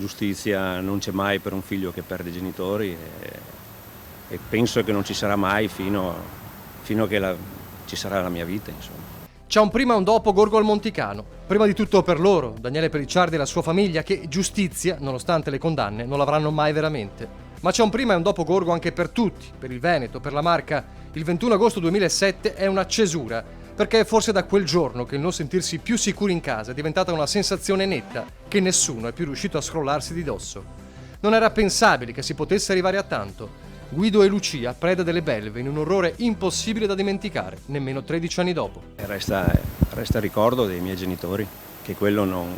giustizia non c'è mai per un figlio che perde i genitori e penso che non ci sarà mai fino a che ci sarà la mia vita, insomma. C'è un prima e un dopo Gorgo al Monticano. Prima di tutto per loro, Daniele Pellicciardi e la sua famiglia, che giustizia, nonostante le condanne, non l'avranno mai veramente. Ma c'è un prima e un dopo Gorgo anche per tutti, per il Veneto, per la Marca. Il 21 agosto 2007 è una cesura, perché è forse da quel giorno che il non sentirsi più sicuri in casa è diventata una sensazione netta che nessuno è più riuscito a scrollarsi di dosso. Non era pensabile che si potesse arrivare a tanto. Guido e Lucia, preda delle belve, in un orrore impossibile da dimenticare, nemmeno 13 anni dopo. Resta il ricordo dei miei genitori, che quello non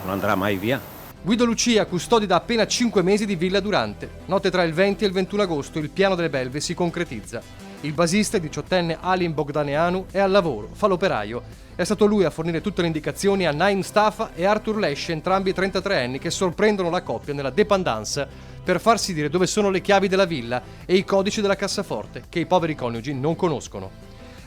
andrà mai via. Guido Lucia, custodi da appena 5 mesi di Villa Durante. Notte tra il 20 e il 21 agosto il piano delle belve si concretizza. Il basista, 18enne Alin Bogdaneanu, è al lavoro, fa l'operaio. È stato lui a fornire tutte le indicazioni a Naim Stafa e Arthur Lesce, entrambi 33enni, che sorprendono la coppia nella dépendance per farsi dire dove sono le chiavi della villa e i codici della cassaforte, che i poveri coniugi non conoscono.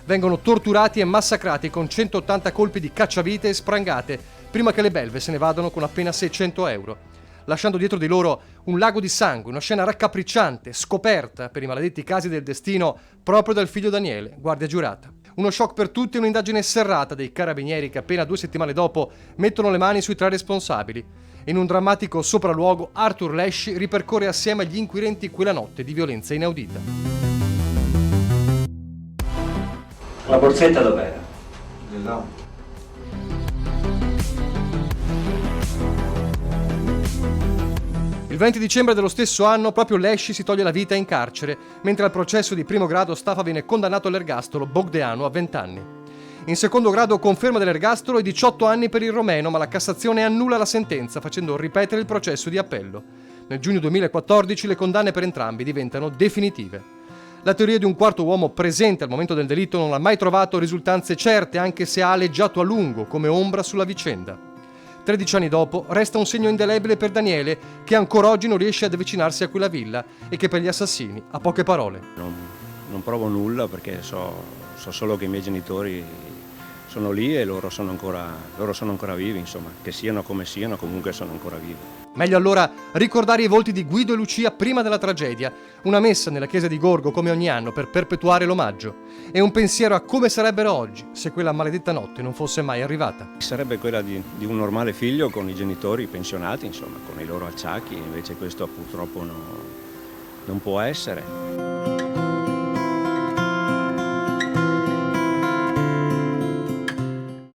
Vengono torturati e massacrati con 180 colpi di cacciavite e sprangate, prima che le belve se ne vadano con appena 600 euro, lasciando dietro di loro un lago di sangue, una scena raccapricciante, scoperta per i maledetti casi del destino proprio dal figlio Daniele, guardia giurata. Uno shock per tutti e un'indagine serrata dei carabinieri che appena 2 settimane dopo mettono le mani sui 3 responsabili. In un drammatico sopralluogo, Arthur Lesci ripercorre assieme agli inquirenti quella notte di violenza inaudita. La borsetta dov'era? Là. Il 20 dicembre dello stesso anno proprio Lesci si toglie la vita in carcere, mentre al processo di primo grado Stafa viene condannato all'ergastolo, Bogdaneanu a 20 anni. In secondo grado conferma dell'ergastolo e 18 anni per il romeno, ma la Cassazione annulla la sentenza facendo ripetere il processo di appello. Nel giugno 2014 le condanne per entrambi diventano definitive. La teoria di un quarto uomo presente al momento del delitto non ha mai trovato risultanze certe, anche se ha aleggiato a lungo come ombra sulla vicenda. 13 anni dopo resta un segno indelebile per Daniele, che ancora oggi non riesce ad avvicinarsi a quella villa e che per gli assassini ha poche parole. Non provo nulla perché so solo che i miei genitori sono lì e loro sono ancora vivi, insomma, che siano come siano, comunque sono ancora vivi. Meglio allora ricordare i volti di Guido e Lucia prima della tragedia, una messa nella chiesa di Gorgo come ogni anno per perpetuare l'omaggio e un pensiero a come sarebbero oggi se quella maledetta notte non fosse mai arrivata. Sarebbe quella di un normale figlio con i genitori pensionati, insomma, con i loro acciacchi, invece questo purtroppo non può essere.